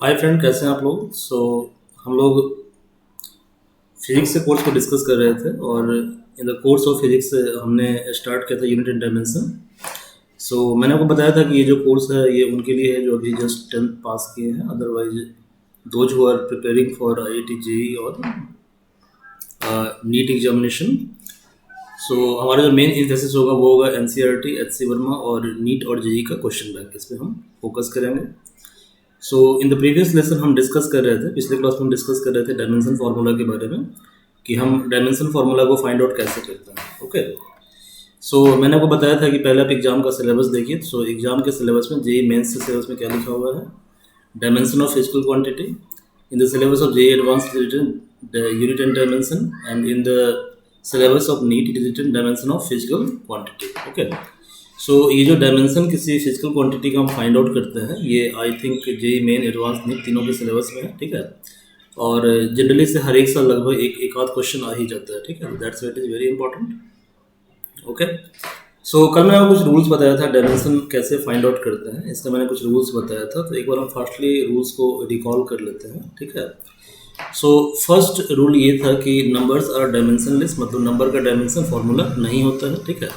Hi friend, कैसे हैं आप लोग। हम लोग फिजिक्स के कोर्स को डिस्कस कर रहे थे और in the course of physics हमने स्टार्ट किया था यूनिट एंड डायमेंशन। मैंने आपको बताया था कि ये जो कोर्स है ये उनके लिए है जो अभी जस्ट 10th पास किए हैं, otherwise those who are preparing for IIT JEE और नीट एग्जामिनेशन। हमारा जो मेन इम्फेसिस होगा वो होगा NCERT, HC वर्मा और नीट और JEE का क्वेश्चन बैंक, इस पर हम फोकस करेंगे। इन द प्रीवियस लेसन हम डिस्कस कर रहे थे, पिछले क्लास में हम डिस्कस कर रहे थे डायमेंशन फार्मूला के बारे में कि हम डायमेंशन फार्मूला को फाइंड आउट कैसे करते हैं। ओके, मैंने आपको बताया था कि पहले आप एग्जाम का सिलेबस देखिए। एग्जाम के सिलेबस में JEE मेंस के सिलेबस में क्या लिखा हुआ है, dimension of physical quantity. In the syllabus of JEE advanced unit and dimension, and in the syllabus of NEET it is written dimension of physical quantity. Okay, ये जो dimension किसी physical quantity का हम फाइंड आउट करते हैं, ये I think JEE main advance NEET तीनों के सिलेबस में है, ठीक है। और जनरली से हर एक साल लगभग एक आध क्वेश्चन आ ही जाता है, ठीक है। That's what is very important. Okay, कल मैंने आपको कुछ रूल्स बताया था डायमेंशन कैसे फाइंड आउट करते हैं, इसका मैंने कुछ रूल्स बताया था। तो एक बार हम फास्टली रूल्स को रिकॉल कर लेते हैं, ठीक है। फर्स्ट रूल ये था कि नंबर्स आर डायमेंशनलेस, मतलब नंबर का डायमेंशन फार्मूला नहीं होता है, ठीक है।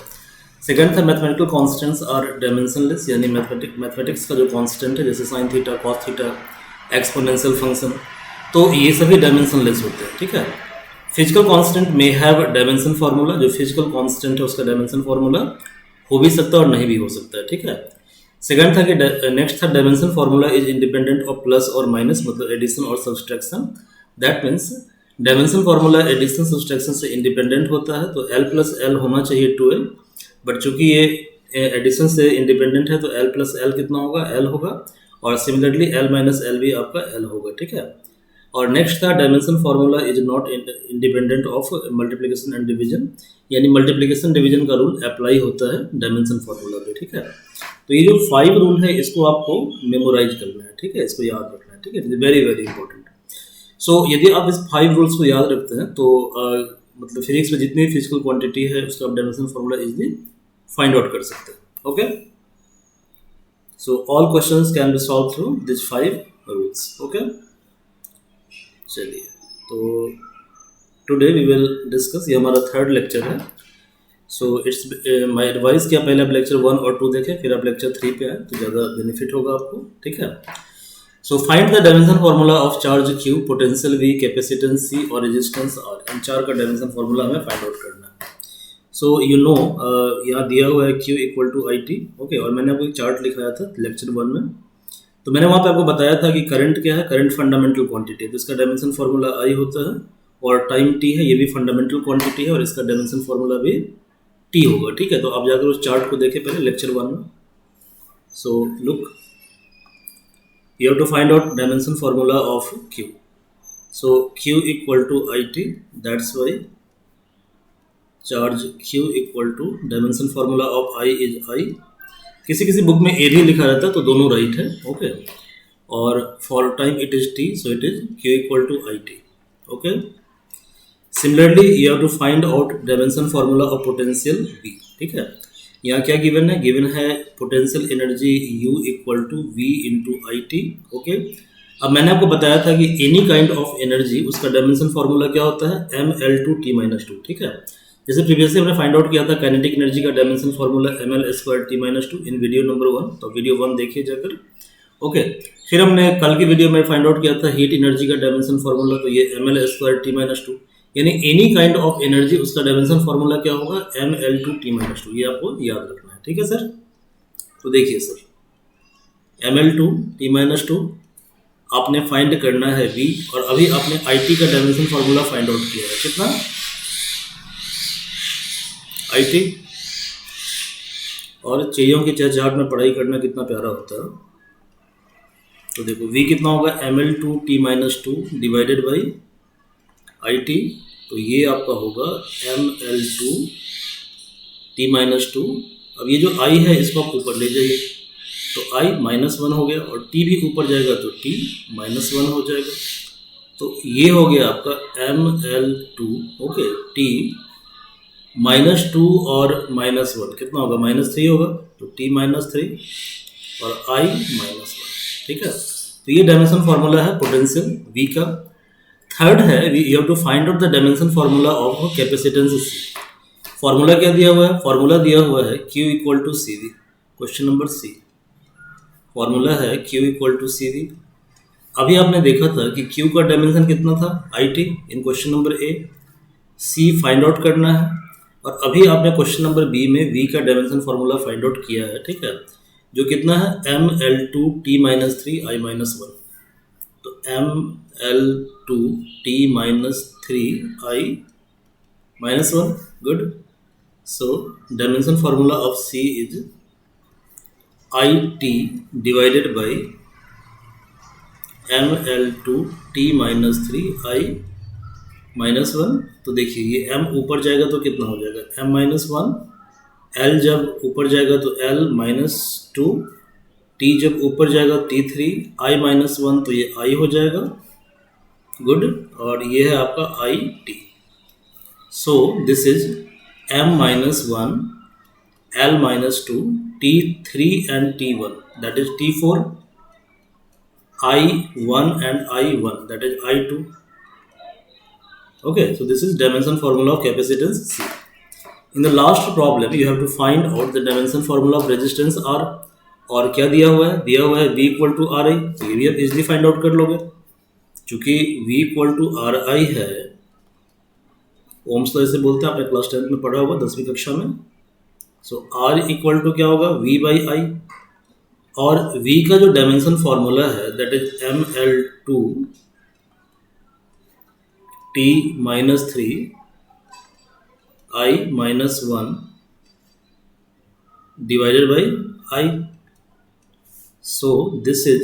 सेकंड था मैथमेटिकल कॉन्स्टेंट्स आर डायमेंशनलेस, यानी मैथमेटिक्स का जो कॉन्स्टेंट है जैसे sine theta, cos theta, exponential function, तो ये सभी डायमेंशनलेस होते हैं, ठीक है। Physical constant may have dimension formula, जो फिजिकल कांस्टेंट है उसका डायमेंशन फार्मूला हो भी सकता है और नहीं भी हो सकता है, ठीक है। सेकंड था कि नेक्स्ट था dimension formula is independent of plus और माइनस, मतलब एडिशन और subtraction. That means dimension formula addition subtraction से इंडिपेंडेंट होता है, तो L प्लस L होना चाहिए 12, बट चूंकि ये एडिशन से इंडिपेंडेंट है तो L प्लस L कितना होगा, L होगा, और सिमिलरली L माइनस L भी आपका L होगा, ठीक है। और नेक्स्ट था dimension formula is not independent of multiplication and division, यानी मल्टीप्लिकेशन डिवीजन का रूल अप्लाई होता है डायमेंशन फार्मूला पे, ठीक है। तो ये जो 5 रूल है इसको आपको मेमोराइज करना है, ठीक है, इसको याद रखना है, ठीक है, वेरी वेरी इंपॉर्टेंट। यदि आप इस 5 रूल्स को याद रखते हैं तो मतलब फिजिक्स में जितनी फिजिकल क्वांटिटी है उसका आप dimension formula easily find out कर सकते हैं। Okay, all questions can be solve through this 5 rules. Okay, चलिए, तो टुडे वी विल डिस्कस, ये हमारा 3rd लेक्चर है। इट्स माय एडवाइस कि आप पहले आप लेक्चर 1 और 2 देखें, फिर आप लेक्चर 3 पे आए तो ज़्यादा बेनिफिट होगा आपको, ठीक है। Find the dimension formula of charge Q, potential V, capacitance C और रेजिस्टेंस R। इन 4 का डायमेंशन फार्मूला हमें फाइंड आउट करना है। यहाँ दिया हुआ है Q equal to IT। Okay, और मैंने आपको एक चार्ट लिखाया था लेक्चर 1 में, तो मैंने वहाँ पे आपको बताया था कि करंट क्या है, करंट फंडामेंटल क्वांटिटी है, तो इसका डायमेंशन फार्मूला I होता है, और टाइम T है, ये भी फंडामेंटल क्वांटिटी है और इसका डायमेंशन फार्मूला भी T होगा, ठीक है। तो आप जाकर उस चार्ट को देखें पहले लेक्चर 1 में। Look, you have to find out dimension formula of Q. Q equal to IT, that's why charge Q equal to dimension formula of I is I। किसी बुक में A भी लिखा रहता है तो दोनों राइट है, ओके। और for time it is T, so it is Q equal to IT। Okay, similarly you have to find out dimension formula of potential V, ठीक है। यहाँ क्या गिवन है, गिवन है potential energy U equal to V into IT। Okay, अब मैंने आपको बताया था कि एनी काइंड ऑफ एनर्जी उसका डायमेंशन फार्मूला क्या होता है, mL2T-2, ठीक है। जैसे प्रीवियसली हमने फाइंड आउट किया था काइनेटिक एनर्जी का डायमेंशन फार्मूला mL2T-2 इन वीडियो नंबर 1, तो वीडियो 1 देखिए जाकर। ओके, फिर हमने कल की वीडियो में फाइंड आउट किया था हीट एनर्जी का डायमेंशन फार्मूला, तो ये mL2T-2, यानी एनी काइंड ऑफ एनर्जी उसका डायमेंशन फार्मूला क्या होगा, mL2T-2, ये आपको याद रखना है, ठीक है सर। तो देखिए सर, mL2T-2 आपने फाइंड करना है V, और अभी आपने IT का डायमेंशन फार्मूला फाइंड आउट किया है, कितना IT, और चेयों की चहचहाट में पढ़ाई करना कितना प्यारा होता है। तो देखो V कितना होगा, mL2T-2 डिवाइडेड बाई IT, तो ये आपका होगा mL2T-2। अब ये जो I है इसको आप ऊपर ले जाइए, तो I -1 हो गया, और T भी ऊपर जाएगा तो T -1 हो जाएगा, तो ये हो गया आपका mL2, ओके, T -2 और -1 कितना होगा, -3 होगा, तो T -3 और I -1, ठीक है। तो ये डायमेंशन फार्मूला है पोटेंशियल V का। थर्ड है you have to find out the dimension formula of capacitance C। Formula क्या दिया हुआ है? फार्मूला दिया हुआ है Q equal to CV। Question number C formula है Q इक्वल टू CV। अभी आपने देखा था कि Q का डायमेंशन कितना था? IT in question number A। C find out करना है, और अभी आपने क्वेश्चन नंबर B में V का डायमेंशन फार्मूला फाइंड आउट किया है, ठीक है, जो कितना है ml2t-3i-1। तो ml2t-3i-1, good. So dimension formula of C is IT divided by ml2t-3i-1। तो देखिए ये m ऊपर जाएगा तो कितना हो जाएगा? m-1। l जब ऊपर जाएगा तो l-2, t जब ऊपर जाएगा t3, i-1 तो ये i हो जाएगा, गुड। और ये है आपका IT। So this is m-1, l-2, t3 and t1, that is t4, I1 and I1, that is I2. Okay, so this is dimension formula of capacitance C. In the last problem, you have to find out the dimension formula of resistance R। और क्या दिया हुआ है? दिया हुआ है V equal to R I. तो ये भी आप इजिली फाइंड आउट कर लोगे, चूंकि V equal to R I है। ओम्स तो ऐसे बोलते हैं, आपने क्लास 10th में पढ़ा होगा, 10वीं कक्षा में। सो R इक्वल टू क्या होगा? V by I. और V का जो डायमेंशन फॉर्मूला है that is ml2t-3i-1 divided by I। So this is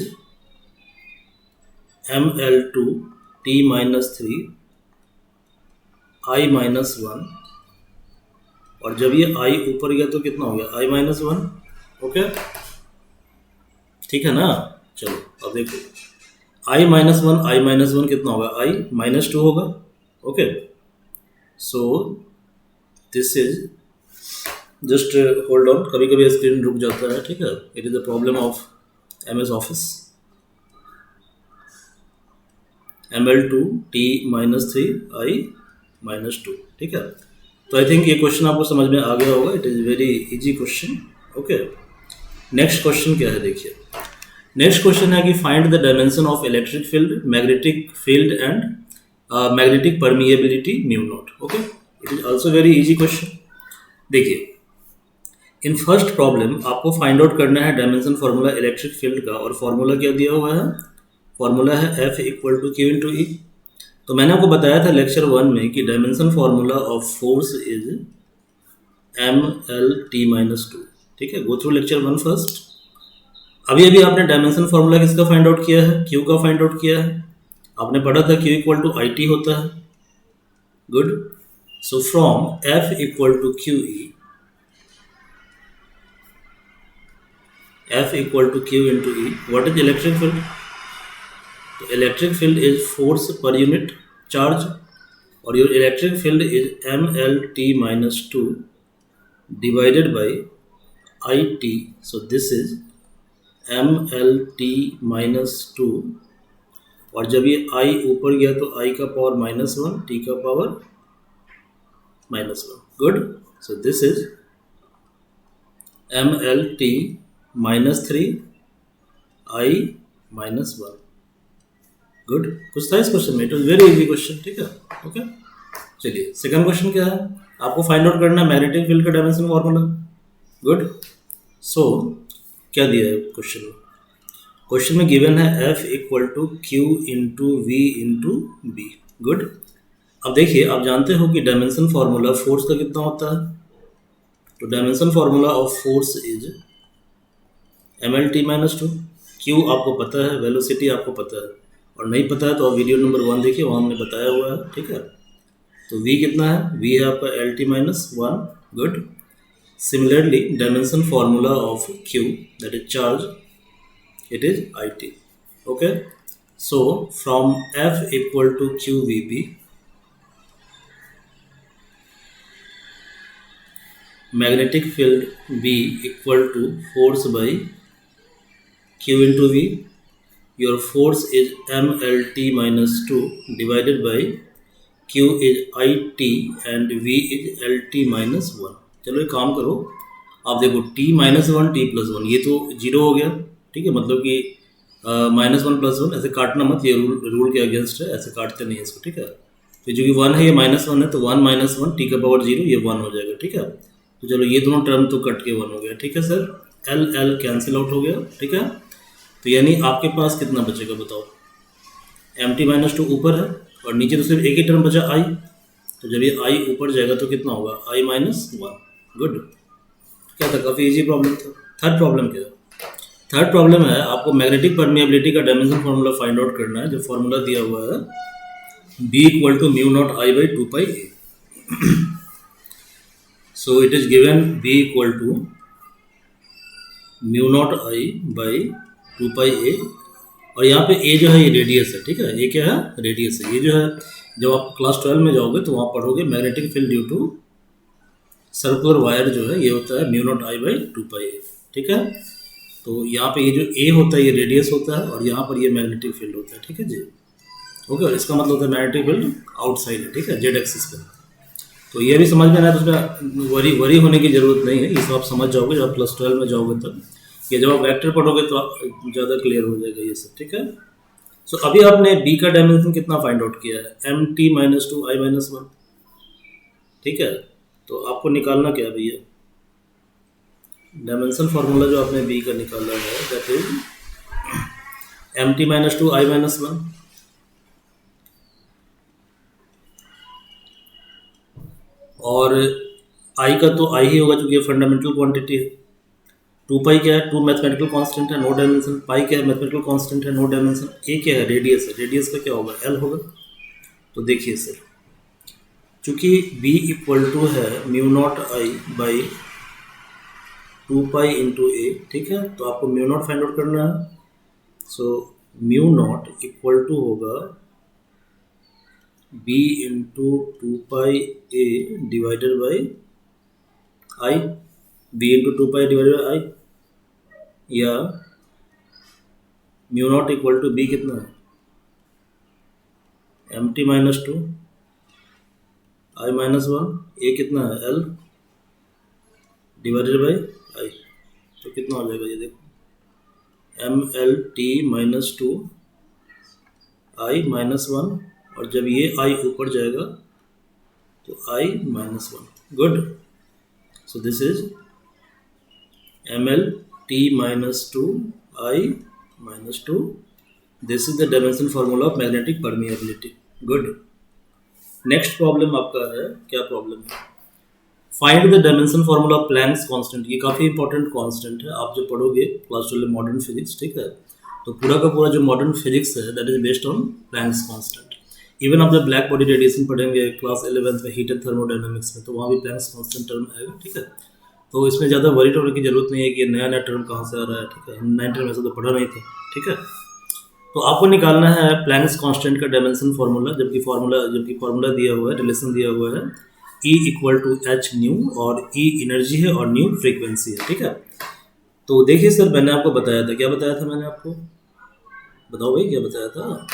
ml2t-3i-1, और जब ये I ऊपर गया तो कितना हो गया? I-1। ओके, ठीक है ना? चलो अब देखो I-1 कितना होगा? I-2 होगा। Okay, so this is just hold on, कभी कभी स्क्रीन रुक जाता है, ठीक है, it is the problem of MS office. ml2t-3i-2, ठीक है। तो आई थिंक ये क्वेश्चन आपको समझ में आ गया होगा, it is very easy question. Okay, next question क्या है? देखिए, नेक्स्ट क्वेश्चन है कि find the dimension of electric field, magnetic field and magnetic permeability mu naught. Okay, it is also very easy question. देखिए, इन फर्स्ट प्रॉब्लम आपको find out करना है dimension formula electric field का, और formula क्या दिया हुआ है? फार्मूला है F equal to Q into E. तो मैंने आपको बताया था लेक्चर 1 में कि dimension formula of force is ml-t-2, ठीक है। Go through lecture 1 first. अभी अभी आपने डायमेंशन फार्मूला किसका फाइंड आउट किया है? Q का फाइंड आउट किया है। आपने पढ़ा था Q इक्वल टू IT होता है, good. So from F equal to QE, F equal to Q into E, what is electric field? तो electric field is force per unit charge, और your electric field is ml-t-2 divided by IT। So this is ml-t-2, और जब ये I ऊपर गया तो I का power -1, T का power -1, good. So this is ml-t-3i-1, good. कुछ था इस क्वेश्चन में? It was very easy question, ठीक है। ओके, चलिए सेकंड क्वेश्चन क्या है? आपको फाइंड आउट करना है मैग्नेटिक फील्ड का डायमेंशन फॉर्मूला, गुड। सो क्या दिया है क्वेश्चन में? क्वेश्चन में गिवन है F equal to Q into V into B, good. अब देखिए, आप जानते हो कि डायमेंशन फार्मूला फोर्स का कितना होता है? तो dimension formula of force is ml-t-2। Q आपको पता है, वेलोसिटी आपको पता है, और नहीं पता है तो आप वीडियो नंबर 1 देखिए, वहाँ हमने बताया हुआ है, ठीक है। तो V कितना है? V है आपका L-t-1, good. Similarly dimension formula of Q that is charge, it is IT, okay। So from F equal to QVB, magnetic field B equal to force by Q into V, your force is M L T minus two divided by Q is I T and V is L T minus one. चलो एक काम करो, आप देखो T minus one T plus one, ये तो zero हो गया, ठीक है, मतलब कि माइनस वन प्लस वन ऐसे काटना मत, ये रूल के अगेंस्ट है, ऐसे काटते नहीं है इसको, ठीक है। तो जो कि वन है ये माइनस वन है, तो वन माइनस वन टी का पावर जीरो, ये वन हो जाएगा, ठीक है। तो चलो ये दोनों टर्म तो कट के वन हो गया, ठीक है sir. L L cancel out हो गया, ठीक है। तो यानी आपके पास कितना बचेगा बताओ, एम टी माइनस टू ऊपर है और नीचे तो सिर्फ एक ही टर्म बचा आई, तो जब ये आई ऊपर जाएगा तो कितना होगा, आई माइनस वन। गुड, क्या था, काफ़ी इजी प्रॉब्लम था। थर्ड प्रॉब्लम क्या है, थर्ड प्रॉब्लम है आपको मैग्नेटिक परमिएबिलिटी का डायमेंशन फार्मूला फाइंड आउट करना है। जो फार्मूला दिया हुआ है B equal to mu naught I by two pi A. So it is given B equal to mu naught I by two pi A, और यहाँ पे ए जो है ये रेडियस है, ठीक है। ये क्या है, रेडियस है। ये जो है जब आप क्लास 12 में जाओगे तो वहाँ पढ़ोगे magnetic field due to circular wire जो है ये होता है mu naught I by two pi A, ठीक है। तो यहाँ पे ये जो ए होता है ये रेडियस होता है और यहाँ पर ये मैग्नेटिक फील्ड होता है, ठीक है जी। ओके, और इसका मतलब होता है मैग्नेटिक फील्ड आउटसाइड है, ठीक है, जेड एक्सिस पे। तो ये भी समझ में आना है, तो उसमें वरी होने की ज़रूरत नहीं है, ये सब आप समझ जाओगे जब आप प्लस 12 में जाओगे तब। ये जब आप वेक्टर पढ़ोगे तो आप ज़्यादा क्लियर हो जाएगा ये सब, ठीक है। सो अभी आपने बी का डायमेंशन कितना फाइंड आउट किया है, M T minus two I minus one, ठीक है। तो आपको निकालना क्या है भैया, डायमेंशन फार्मूला जो आपने बी का निकाला है that is M T minus two I minus one, और आई का तो आई ही होगा क्योंकि ये फंडामेंटल क्वांटिटी है। टू पाई क्या है, टू मैथमेटिकल कांस्टेंट है, नो डायमेंशन। पाई क्या है, मैथमेटिकल कांस्टेंट है, नो डायमेंशन। ए क्या है, रेडियस है, रेडियस का क्या होगा, एल होगा। तो देखिए सर, चूँकि बी इक्वल टू है mu naught I by two pi into A, ठीक है, तो आपको म्यू नॉट फाइंड आउट करना है। So mu naught equal to होगा B into two pi A divided by I, B into two pi divided by I, या mu naught equal to B कितना है, M T minus two I minus one, A कितना है, L divided by आई। तो कितना हो जाएगा ये देखो, M L T minus two I minus one, और जब ये आई ऊपर जाएगा तो I minus one. Good, so this is M L T minus two I minus two, this is the dimension formula of magnetic permeability. Good, next problem आपका है, क्या problem है, find the dimension formula of Planck's constant. ये काफ़ी important constant है, आप जो पढ़ोगे क्लास 12 में मॉडर्न फिजिक्स, ठीक है, तो पूरा का पूरा जो मॉडर्न फिजिक्स है that is based on Planck's constant. Even आप जब ब्लैक बॉडी रेडिएशन पढ़ेंगे क्लास 11 में हीट एंड थर्मोडायनामिक्स में, तो वहाँ भी प्लैंक्स कांस्टेंट टर्म आएगा, ठीक है। तो इसमें ज़्यादा वरीड होने की जरूरत नहीं है कि नया नया टर्म कहाँ से आ रहा है, ठीक है, हम 9th में से तो पढ़ा नहीं था, ठीक है। तो आपको निकालना है प्लैंक्स कांस्टेंट का डायमेंशन फार्मूला, जबकि फार्मूला दिया हुआ है, रिलेशन दिया हुआ है E equal to H nu, और E एनर्जी है और न्यू फ्रीक्वेंसी है, ठीक है। तो देखिए सर, मैंने आपको बताया था, क्या बताया था मैंने आपको, बताओ भाई क्या बताया था।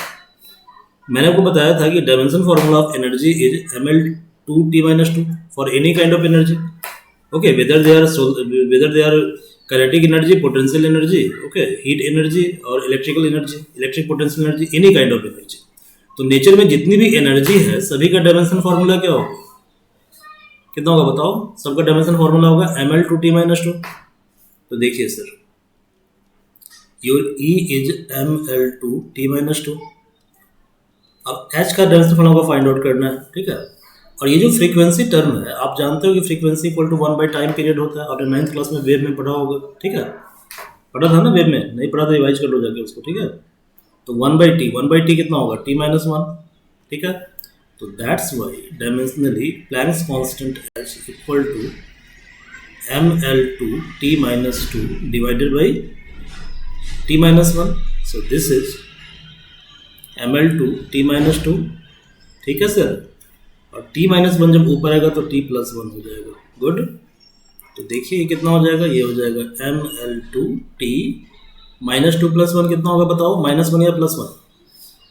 मैंने आपको बताया था कि dimension formula of energy is M L two T minus two for any kind of energy, okay, whether they are kinetic energy, potential energy, okay, heat energy और electrical energy, electric potential energy, any kind of energy। तो nature में जितनी भी energy है सभी का dimension formula क्या होगा, कितना होगा बताओ, सबका डायमेंशन फार्मूला होगा M L two T minus two. तो देखिए sir, your E is M L two T minus two. अब H का डायमेंशन फार्मूला फाइंड आउट करना है, ठीक है। और ये जो फ्रीक्वेंसी टर्म है, आप जानते हो कि frequency equal to one by time period होता है, आपने 9th क्लास में वेव में पढ़ा होगा, ठीक है, पढ़ा था ना वेव में, नहीं पढ़ा तो रिवाइज कर लो जाके उसको, ठीक है। तो वन बाई टी कितना होगा, टी माइनस वन, ठीक है। तो that's why dimensionally Planck's constant H equal to M L two T minus two divided by T minus one. So this is M L two T minus two, ठीक है sir, और t minus one जब ऊपर आएगा तो t plus one हो जाएगा। Good, तो देखिए ये कितना हो जाएगा, ये हो जाएगा एम एल टू टी -2 + 1 कितना होगा बताओ, -1 या +1?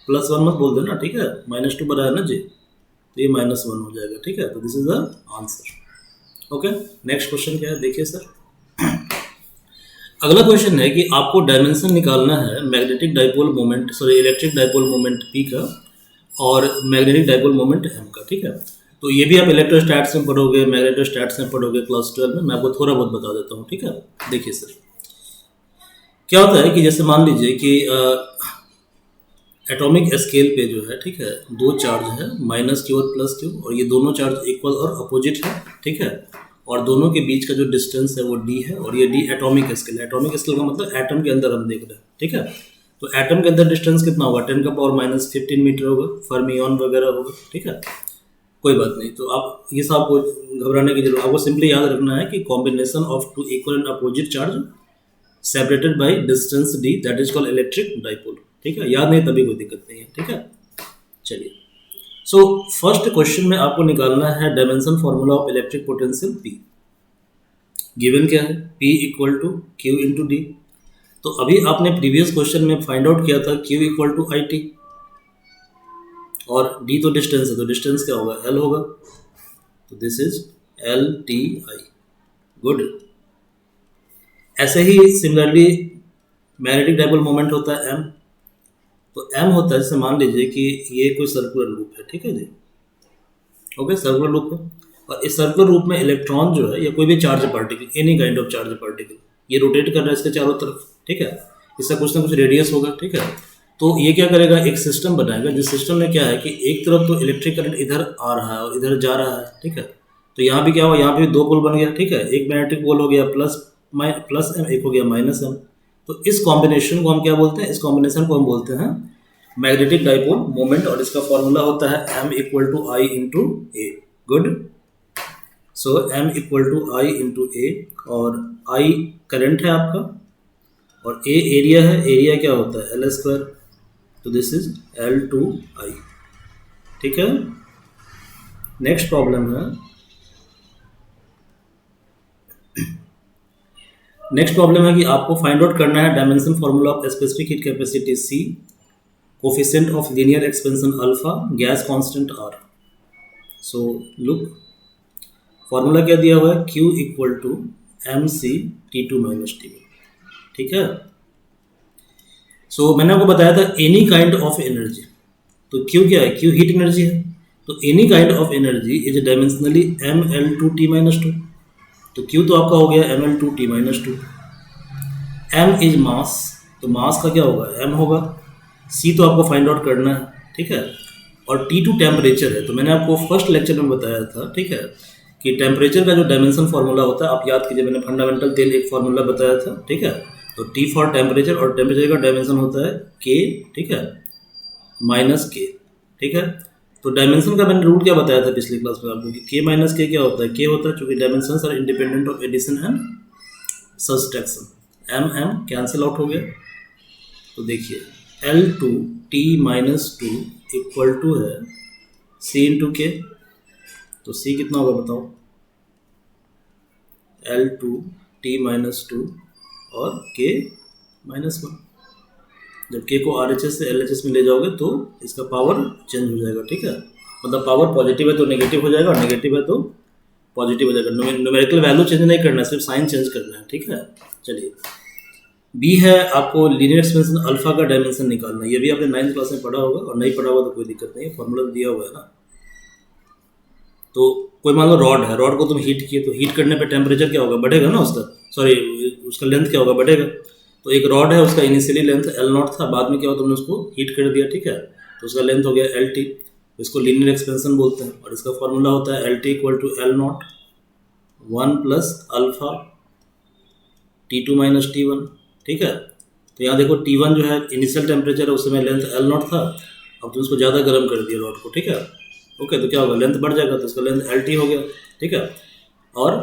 +1 मत बोल देना, ठीक है, -2 बना है ना जी, तो ये -1 हो जाएगा, ठीक है। तो this is the answer. Okay, next question क्या है देखिए सर। अगला क्वेश्चन है कि आपको डायमेंशन निकालना है magnetic dipole moment, sorry electric dipole moment P का और मैग्नेटिक डाइपोल मोमेंट M का, ठीक है। तो ये भी आप इलेक्ट्रोस्टैट्स में पढ़ोगे, मैग्नेटोस्टैट्स में पढ़ोगे क्लास 12 में, मैं आपको थोड़ा बहुत बता देता हूँ, ठीक है। देखिए सर, क्या होता है कि जैसे मान लीजिए कि एटॉमिक स्केल पे जो है, ठीक है, दो चार्ज है -Q और +Q, और ये दोनों चार्ज इक्वल और अपोजिट है, ठीक है। और दोनों के बीच का जो डिस्टेंस है वो d है, और ये d एटॉमिक स्केल है। एटॉमिक स्केल का मतलब एटम के अंदर हम देख रहे हैं, ठीक है। तो एटम के अंदर डिस्टेंस कितना होगा, 10⁻⁻15 मीटर होगा, फर्मियन वगैरह होगा, ठीक है। कोई बात नहीं, तो आप ये सब आपको घबराने की जरूरत, आपको सिंपली याद रखना है कि combination of two equal and opposite charge separated by distance d, that is called electric dipole, ठीक है। याद नहीं तभी कोई दिक्कत नहीं है, ठीक है। चलिए, सो फर्स्ट क्वेश्चन में आपको निकालना है dimension formula of electric potential P। Given क्या है, P equal to Q into D. तो अभी आपने प्रीवियस क्वेश्चन में फाइंड आउट किया था Q इक्वल टू IT, और D तो डिस्टेंस है, तो डिस्टेंस क्या होगा, L होगा, तो दिस इज LTI। गुड। ऐसे ही सिमिलरली मैग्नेटिक डाइपोल मोमेंट होता है M। तो M होता है, जैसे मान लीजिए कि ये कोई सर्कुलर लूप है, ठीक है जी, ओके, सर्कुलर लूप है, और इस सर्कुलर लूप में इलेक्ट्रॉन जो है या कोई भी charge particle, any kind of charge particle, ये रोटेट कर रहा है इसके चारों तरफ, ठीक है। इसका कुछ ना कुछ रेडियस होगा, ठीक है। तो ये क्या करेगा, एक सिस्टम बनाएगा, जिस सिस्टम में क्या है कि एक तरफ तो इलेक्ट्रिक करंट इधर आ रहा है और इधर जा रहा है, ठीक है। तो यहाँ भी क्या हुआ, यहाँ पे दो पोल बन गया, ठीक है, एक मैग्नेटिक पोल हो गया प्लस M, एक हो गया -M। तो इस कॉम्बिनेशन को हम क्या बोलते हैं, इस कॉम्बिनेशन को हम बोलते हैं मैग्नेटिक डाइपोल मोमेंट, और इसका फॉर्मूला होता है M equal to I into A. Good. So M equal to I into A, और I करंट है आपका, और A एरिया है, एरिया क्या होता है L², तो दिस इज L2I, ठीक है। नेक्स्ट प्रॉब्लम है, नेक्स्ट प्रॉब्लम है कि आपको फाइंड आउट करना है dimension formula of specific heat capacity C, coefficient of linear expansion alpha, gas constant R। So look, formula क्या दिया हुआ है, Q equal to MC T2 minus T1, ठीक है। सो मैंने आपको बताया था एनी काइंड ऑफ एनर्जी, तो Q क्या है, Q हीट एनर्जी है, तो any kind of energy is dimensionally mL2T minus 2। तो Q तो आपका हो गया mL2T minus 2। M is mass, तो मास का क्या होगा, M होगा। C तो आपको फाइंड आउट करना है, ठीक है। और T2 टेम्परेचर है, तो मैंने आपको फर्स्ट लेक्चर में बताया था, ठीक है, कि टेम्परेचर का जो डायमेंशन फॉर्मूला होता है, आप याद कीजिए, मैंने फंडामेंटल तेल एक फॉर्मूला बताया था, ठीक है। तो T फॉर टेम्परेचर, और टेम्परेचर का डायमेंशन होता है K, ठीक है, माइनस K, ठीक है। तो डायमेंशन का मैंने रूल क्या बताया था पिछली क्लास में आपको, कि K माइनस K क्या होता है, K होता है, चूंकि dimensions are independent of addition and subtraction, M cancel out हो गया। तो देखिए L2T माइनस 2 इक्वल टू है C इंटू K। तो C कितना होगा बताओ, L2T माइनस 2 और K माइनस 1। जब K को RHS से LHS में ले जाओगे तो इसका पावर चेंज हो जाएगा, ठीक है। मतलब पावर पॉजिटिव है तो नेगेटिव हो जाएगा, और नेगेटिव है तो पॉजिटिव हो जाएगा। न्यूमेरिकल वैल्यू चेंज नहीं करना है, सिर्फ साइन चेंज करना है, ठीक है। चलिए, B है, आपको लीनियर एक्सपेंशन अल्फा का डायमेंशन निकालना है। ये भी आपने 9th क्लास में पढ़ा होगा, और नहीं पढ़ा होगा तो कोई दिक्कत नहीं है, फॉर्मूला तो दिया हुआ है ना। तो कोई मान लो रॉड है, रॉड को तुम हीट किए, तो हीट करने पे टेम्परेचर क्या होगा, बढ़ेगा ना उसका, सॉरी उसका लेंथ क्या होगा, बढ़ेगा। तो एक रॉड है, उसका इनिशियली लेंथ L0 था, बाद में क्या हुआ, तुमने उसको हीट कर दिया, ठीक है, तो उसका लेंथ हो गया LT। इसको लीनियर एक्सपेंशन बोलते हैं, और इसका फॉर्मूला होता है LT equal to L0 1 plus alpha T2 minus T1, ठीक है। तो यहाँ देखो T1 जो है इनिशियल टेम्परेचर है, उस समय लेंथ L0 था, अब तुम उसको ज़्यादा गर्म कर दिया रॉड को, ठीक है। ओके, तो क्या होगा, लेंथ बढ़ जाएगा, तो इसका लेंथ LT हो गया, ठीक है। और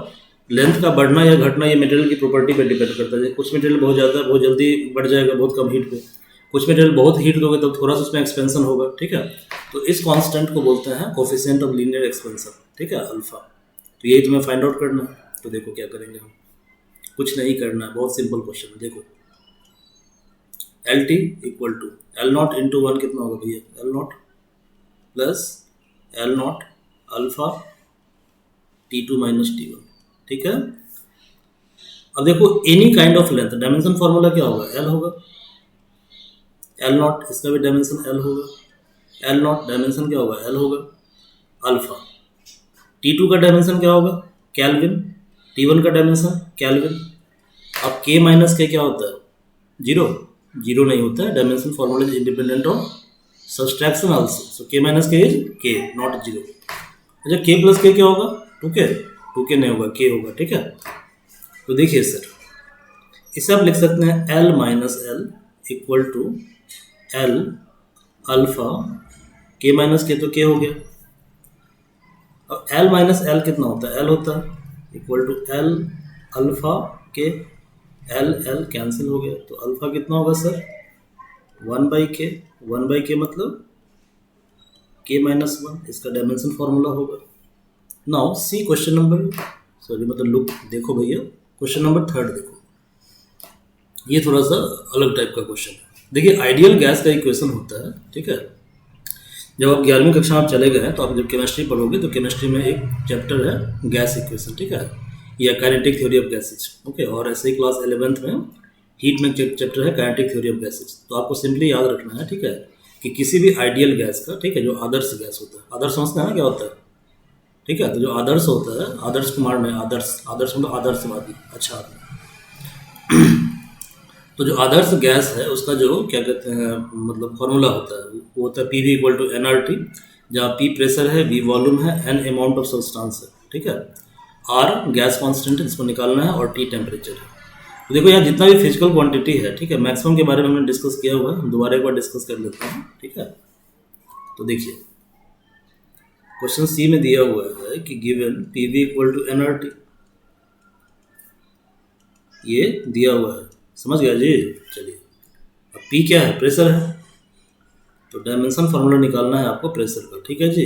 लेंथ का बढ़ना या घटना ये मटेरियल की प्रॉपर्टी पे डिपेंड करता है। कुछ मटेरियल बहुत ज़्यादा बहुत जल्दी बढ़ जाएगा बहुत कम हीट पे, कुछ मटेरियल बहुत हीट दोगे तो थोड़ा सा उसमें एक्सपेंशन होगा, ठीक है। तो इस कांस्टेंट को बोलते हैं कोफिशिएंट ऑफ लीनियर एक्सपेंशन, ठीक है, अल्फा। तो यही तुम्हें फाइंड आउट करना है। तो देखो क्या करेंगे हम, कुछ नहीं करना है, बहुत सिंपल क्वेश्चन है। देखो L T equal to L naught into one कितना होगा भैया, L naught plus L naught alpha T two minus T one, ठीक है। अब देखो any kind of length, dimension formula क्या होगा, एल होगा, एल नॉट इसका भी डायमेंशन एल होगा, एल नॉट डायमेंशन क्या होगा, एल होगा, अल्फा टी टू का डायमेंशन क्या होगा, केल्विन, टी वन का डायमेंशन केल्विन। अब के माइनस के क्या होता है, जीरो, जीरो नहीं होता है, dimension formula is independent of subtraction also, so K minus के इज के नॉट जीरो। अच्छा के प्लस के क्या होगा, टू के नहीं होगा, के होगा, ठीक है। तो देखिए सर इसे आप लिख सकते हैं L minus L equal to L alpha K minus K, तो के हो गया। अब एल माइनस एल कितना होता है, एल होता है इक्वल टू एल अल्फा के, एल एल कैंसिल हो गया, तो अल्फा कितना होगा सर, वन बाई के मतलब के माइनस वन, इसका डायमेंशन फॉर्मूला होगा। Now see question number, sorry मतलब लुक देखो भैया, क्वेश्चन नंबर थर्ड देखो, ये थोड़ा सा अलग टाइप का क्वेश्चन है। देखिए आइडियल गैस का इक्वेशन होता है, ठीक है। जब आप 11वीं कक्षा में आप चले गए हैं तो आप जब केमिस्ट्री पढ़ोगे तो केमिस्ट्री में एक चैप्टर है गैस इक्वेशन, ठीक है, या kinetic theory of gases, okay. और ऐसे ही क्लास 11th में हीट में चैप्टर है काइनेटिक थ्योरी ऑफ गैसेज। तो आपको सिंपली याद रखना है, ठीक है, कि किसी भी आइडियल गैस का, ठीक है, जो आदर्श गैस होता है, आदर्श समझते हैं ना क्या होता है, ठीक है। तो जो आदर्श होता है, आदर्श कुमार में आदर्श, आदर्श मतलब आदर्शवादी, अच्छा आदमी। तो जो आदर्श गैस है उसका जो क्या कहते हैं मतलब फॉर्मूला होता है वो होता है P V equal to N R T, जहाँ पी प्रेशर है, वी वॉल्यूम है, एन अमाउंट ऑफ सब्सटेंस है, ठीक है, आर गैस कांस्टेंट है जिसको निकालना है, और टी टेम्परेचर है। तो देखो यहाँ जितना भी फिजिकल क्वांटिटी है, ठीक है, मैक्सिमम के बारे में हमने डिस्कस किया हुआ है, हम दोबारा एक बार डिस्कस कर लेते हैं, ठीक है। तो देखिए क्वेश्चन सी में दिया हुआ है कि given P V equal to N R T, ये दिया हुआ है, समझ गया जी। चलिए अब पी क्या है, प्रेशर है, तो डायमेंशन फार्मूला निकालना है आपको प्रेशर का, ठीक है जी।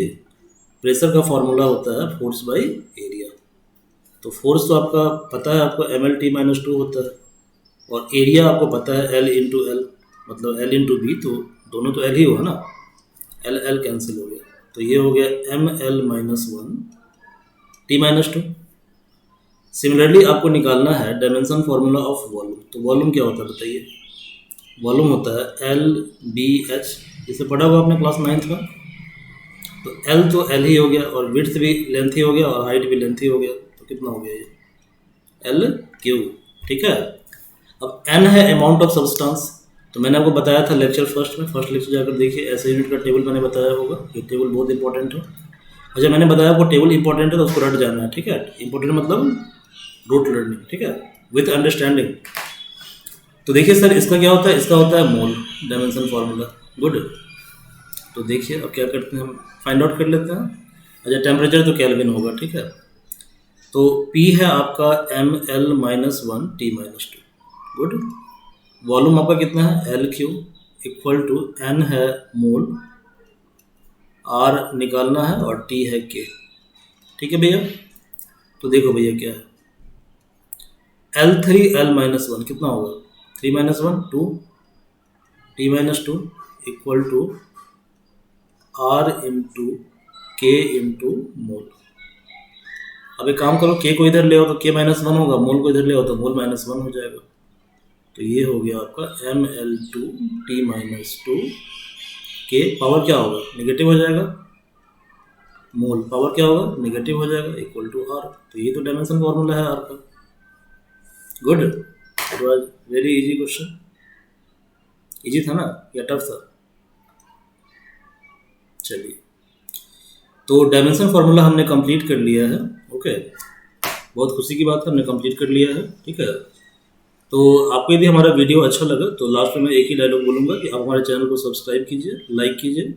प्रेशर का फार्मूला होता है फोर्स बाई एरिया। तो फोर्स तो आपका पता है, आपको M L T minus two होता है, और एरिया आपको पता है एल इंटू एल, मतलब एल इंटू बी, तो दोनों तो एल ही हुआ ना, एल एल कैंसिल हो गया, तो ये हो गया M L minus one T minus two. Similarly आपको निकालना है डायमेंशन फार्मूला ऑफ वॉल्यूम। तो वॉल्यूम क्या होता है बताइए, वॉल्यूम होता है एल बी एच, इसे पढ़ा हुआ आपने क्लास 9th में। तो एल तो एल ही हो गया, और विड्थ भी लेंथ ही हो गया, और हाइट भी लेंथ ही हो गया, तो कितना हो गया ये एल क्यू, ठीक है। अब एन है अमाउंट ऑफ सब्सटेंस, तो मैंने आपको बताया था लेक्चर फर्स्ट में, फर्स्ट लेक्चर जाकर देखिए, ऐसे यूनिट का टेबल मैंने बताया होगा, ये टेबल बहुत इंपॉर्टेंट है। अच्छा मैंने बताया आपको टेबल इंपॉर्टेंट है तो उसको रट जाना है, ठीक है। इंपॉर्टेंट मतलब रूट लर्निंग, ठीक है, विथ अंडरस्टैंडिंग। तो देखिए सर इसका क्या होता है, इसका होता है मोल डायमेंशन फार्मूला, गुड। तो देखिए अब क्या करते हैं, हम फाइंड आउट कर लेते हैं। अच्छा टेम्परेचर तो केल्विन होगा, ठीक है। तो P है आपका M L minus one T minus two, good. Volume आपका कितना है, L cube equal to N है मोल, आर निकालना है, और टी है के, ठीक है भैया। तो देखो भैया क्या है, L three L minus one कितना होगा, three minus one two, T minus two equal to R into K into mole. अब एक काम करो, के को इधर ले आओ तो के माइनस वन होगा, मोल को इधर ले आओ तो मोल माइनस वन हो जाएगा। तो ये हो गया आपका M L two T minus two, K power क्या होगा, निगेटिव हो जाएगा, मोल पावर क्या होगा, निगेटिव हो जाएगा, इक्वल टू आर। तो ये तो डायमेंशन फॉर्मूला है आर का, good. It was very easy question, easy था ना या टफ था? चलिए तो डायमेंशन फार्मूला हमने कंप्लीट कर लिया है, ओके। बहुत खुशी की बात है, हमने कंप्लीट कर लिया है, ठीक है। तो आपको यदि हमारा वीडियो अच्छा लगा तो लास्ट में मैं एक ही डायलॉग बोलूँगा कि आप हमारे चैनल को सब्सक्राइब कीजिए, लाइक कीजिए,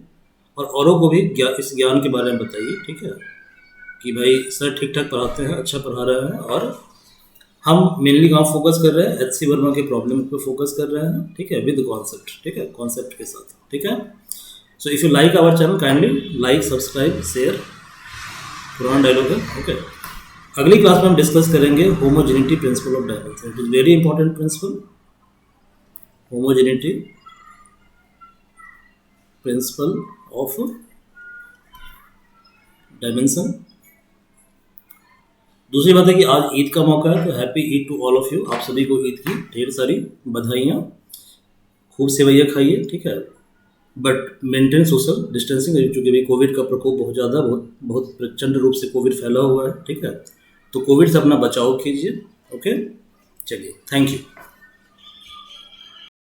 और औरों को भी इस ज्ञान के बारे में बताइए, ठीक है, कि भाई सर ठीक ठाक पढ़ाते हैं, अच्छा पढ़ा रहे हैं, और हम मेनली कहाँ फोकस कर रहे हैं, एच.सी. वर्मा के प्रॉब्लम पे फोकस कर रहे हैं, ठीक है, विद कॉन्सेप्ट, ठीक है, कॉन्सेप्ट के साथ, ठीक है। So if you like our channel kindly like, subscribe, share, पुराना डायलॉग है, ओके। अगली क्लास में हम डिस्कस करेंगे homogeneity principle of dimension, it is very important principle, homogeneity principle of dimension. दूसरी बात है कि आज ईद का मौका है, तो happy Eid to all of you. आप सभी को ईद की ढेर सारी बधाइयाँ। खूब सेवैयाँ खाइए, ठीक है, बट मेंटेन सोशल डिस्टेंसिंग, क्योंकि अभी कोविड का प्रकोप बहुत ज़्यादा, बहुत बहुत प्रचंड रूप से कोविड फैला हुआ है, ठीक है। तो कोविड से अपना बचाव कीजिए। ओके, चलिए, थैंक यू।